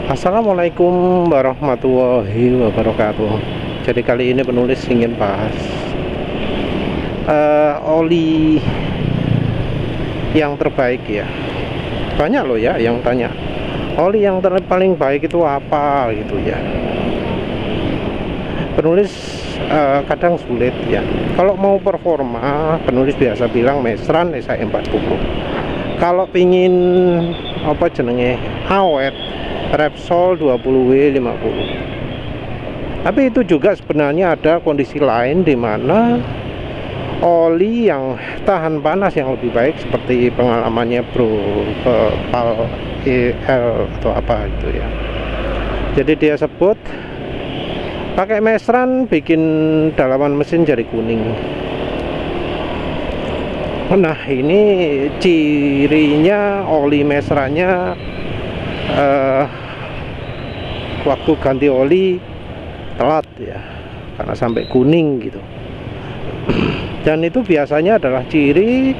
Assalamualaikum warahmatullahi wabarakatuh. Jadi kali ini penulis ingin bahas oli yang terbaik ya. Banyak loh ya yang tanya oli yang paling baik itu apa gitu ya. Penulis kadang sulit ya. Kalau mau performa, penulis biasa bilang Mestran SI40. Kalau pingin apa jenenge awet, Repsol 20W50. Tapi itu juga sebenarnya ada kondisi lain di mana oli yang tahan panas yang lebih baik, seperti pengalamannya Bro Pal EL atau apa itu ya. Jadi dia sebut pakai Mestran bikin dalaman mesin jadi kuning. Nah, ini cirinya oli Mestrannya waktu ganti oli telat ya, karena sampai kuning gitu. Dan itu biasanya adalah ciri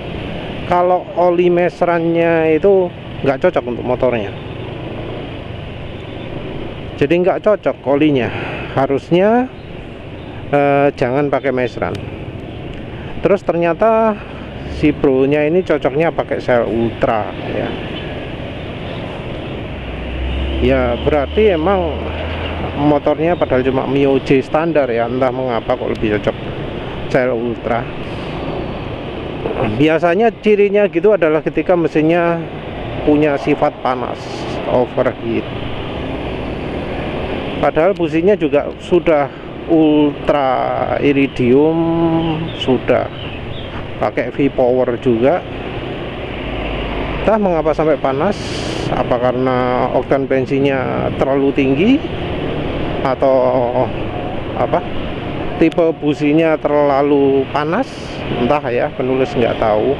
kalau oli Mestrannya itu nggak cocok untuk motornya. Jadi nggak cocok olinya, harusnya jangan pakai Mestran. Terus ternyata si Bro nya ini cocoknya pakai Cell Ultra ya. Ya berarti emang motornya padahal cuma Mio J standar ya, entah mengapa kok lebih cocok Cell Ultra. Biasanya cirinya gitu adalah ketika mesinnya punya sifat panas, overheat. Padahal businya juga sudah ultra iridium, sudah pakai V-Power juga. Entah mengapa sampai panas, apa karena oktan bensinnya terlalu tinggi atau apa tipe businya terlalu panas, entah ya, penulis nggak tahu.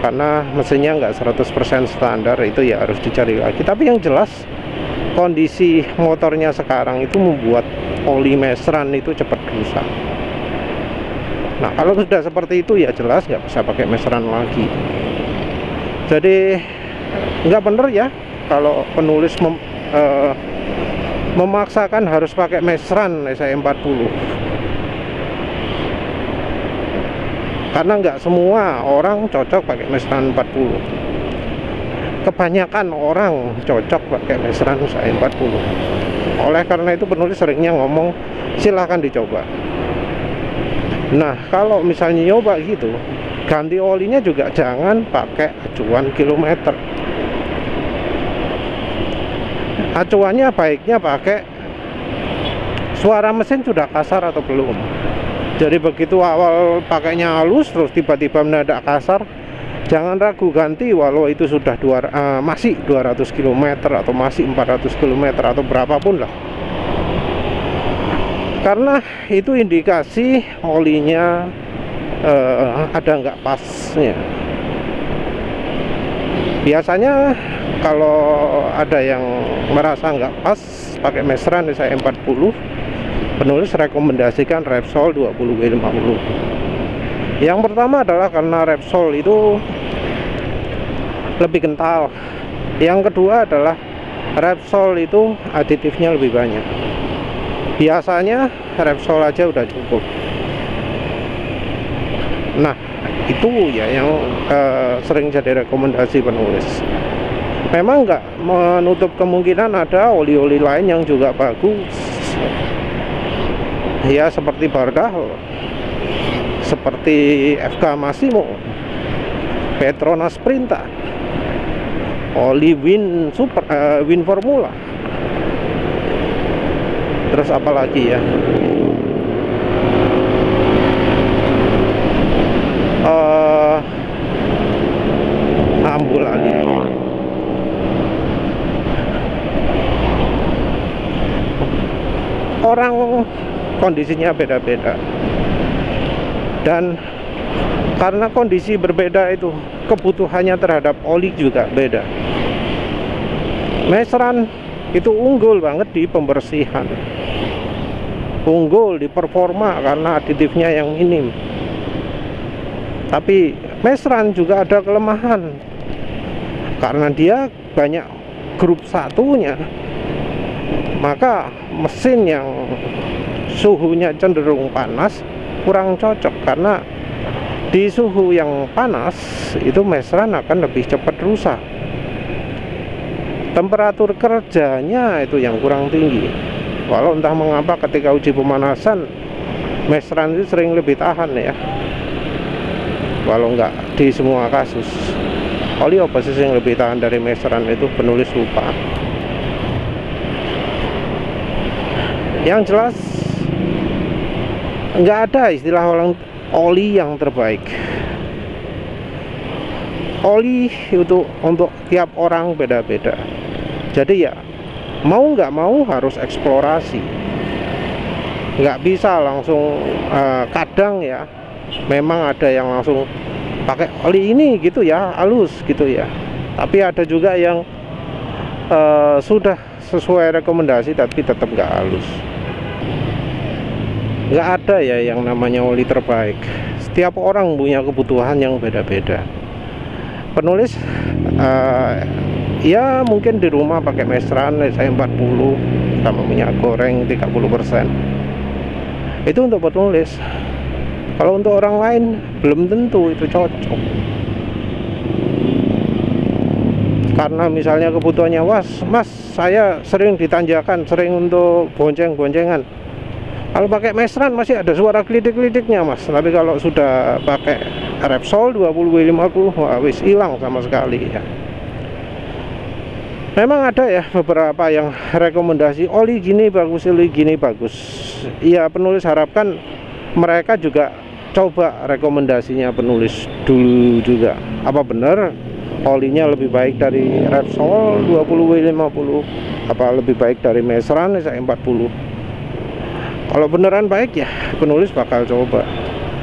Karena mesinnya nggak 100% standar, itu ya harus dicari lagi. Tapi yang jelas kondisi motornya sekarang itu membuat oli Mestran itu cepat rusak. Nah, kalau sudah seperti itu ya jelas nggak bisa pakai Mestran lagi. Jadi nggak bener ya kalau penulis memaksakan harus pakai Mestran SI40, karena nggak semua orang cocok pakai Mestran 40. Kebanyakan orang cocok pakai Mestran SI40. Oleh karena itu penulis seringnya ngomong silahkan dicoba. Nah, kalau misalnya nyoba gitu, ganti olinya juga jangan pakai acuan kilometer. Acuannya baiknya pakai suara mesin sudah kasar atau belum. Jadi begitu awal pakainya halus terus tiba-tiba mendadak kasar, jangan ragu ganti walau itu sudah masih 200 km atau masih 400 km atau berapapun lah. Karena itu indikasi olinya ada nggak pasnya. Biasanya kalau ada yang merasa nggak pas pakai Mestran SI40, penulis rekomendasikan Repsol 20W50. Yang pertama adalah karena Repsol itu lebih kental. Yang kedua adalah Repsol itu aditifnya lebih banyak. Biasanya Repsol aja udah cukup. Nah, itu ya yang sering jadi rekomendasi penulis. Memang nggak menutup kemungkinan ada oli-oli lain yang juga bagus ya, seperti Bardal, seperti FK Massimo, Petronas Sprinta, oli Win Super, Win Formula. Terus apa lagi ya? Ambul lagi. Orang kondisinya beda-beda, dan karena kondisi berbeda itu kebutuhannya terhadap oli juga beda. Mestran itu unggul banget di pembersihan, unggul di performa karena aditifnya yang minim. Tapi Mestran juga ada kelemahan karena dia banyak grup satunya, maka mesin yang suhunya cenderung panas kurang cocok, karena di suhu yang panas itu mesran akan lebih cepat rusak. Temperatur kerjanya itu yang kurang tinggi. Walau entah mengapa ketika uji pemanasan mesran itu sering lebih tahan ya, walau enggak di semua kasus. Oli apa sih yang lebih tahan dari mesran itu penulis lupa. Yang jelas nggak ada istilah oli yang terbaik. Oli itu untuk tiap orang beda-beda. Jadi ya mau nggak mau harus eksplorasi. Nggak bisa langsung kadang ya memang ada yang langsung pakai oli ini gitu ya, halus gitu ya. Tapi ada juga yang sudah sesuai rekomendasi tapi tetap nggak halus. Nggak ada ya yang namanya oli terbaik. Setiap orang punya kebutuhan yang beda-beda. Penulis ya mungkin di rumah pakai mesran saya 40 sama minyak goreng 30%. Itu untuk penulis. Kalau untuk orang lain belum tentu itu cocok. Karena misalnya kebutuhannya, mas saya sering ditanjakan, sering untuk bonceng-boncengan. Kalau pakai mesran masih ada suara klidik-kliknya mas, tapi kalau sudah pakai Repsol 20W50 wah wis hilang sama sekali ya. Memang ada ya beberapa yang rekomendasi oli gini bagus, oli gini bagus. Ya penulis harapkan mereka juga coba rekomendasinya penulis dulu juga. Apa benar olinya lebih baik dari Repsol 20W50? Apa lebih baik dari mesran 40? Kalau beneran baik ya penulis bakal coba.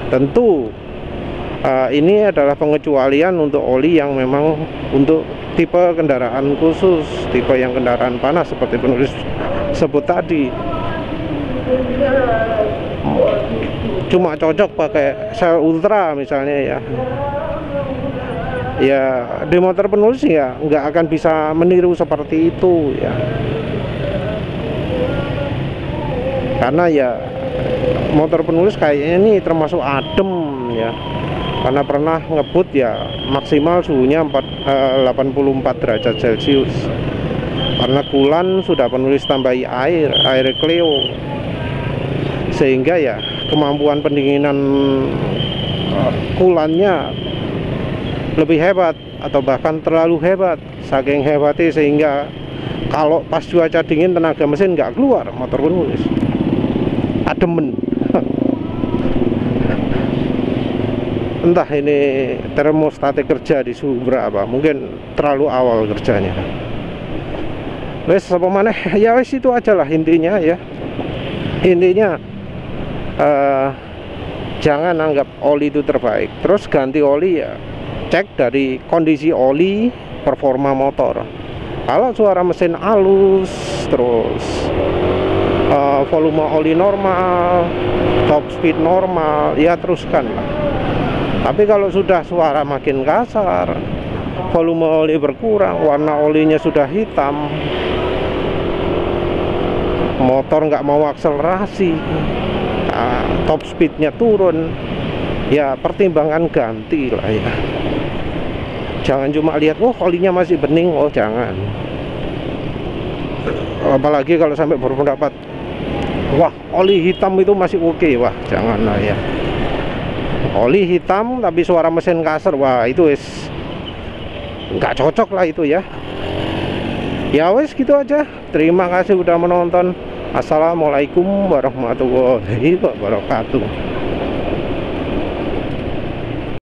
Tentu ini adalah pengecualian untuk oli yang memang untuk tipe kendaraan khusus, tipe yang kendaraan panas seperti penulis sebut tadi. Cuma cocok pakai sel ultra misalnya ya. Ya di motor penulis ya nggak akan bisa meniru seperti itu ya. Karena ya motor penulis kayaknya ini termasuk adem ya, karena pernah ngebut ya maksimal suhunya 84 derajat Celcius. Karena kulan sudah penulis tambahi air Clio, sehingga ya kemampuan pendinginan kulannya lebih hebat atau bahkan terlalu hebat. Saking hebatnya sehingga kalau pas cuaca dingin tenaga mesin nggak keluar motor penulis. Ademen. Entah ini termostatik kerja di suhu berapa, mungkin terlalu awal kerjanya. Wes apa maneh ya wes itu aja lah intinya ya. Intinya jangan anggap oli itu terbaik, terus ganti oli ya cek dari kondisi oli, performa motor. Kalau suara mesin halus, terus volume oli normal, top speed normal, ya teruskan lah. Tapi kalau sudah suara makin kasar, volume oli berkurang, warna olinya sudah hitam, motor nggak mau akselerasi, top speednya turun, ya pertimbangan ganti lah ya. Jangan cuma lihat, oh olinya masih bening, oh jangan. Apalagi kalau sampai berpendapat, wah oli hitam itu masih oke, wah janganlah ya. Oli hitam tapi suara mesin kasar, wah itu wis nggak cocok lah itu ya. Ya wis gitu aja. Terima kasih udah menonton. Assalamualaikum warahmatullahi wabarakatuh.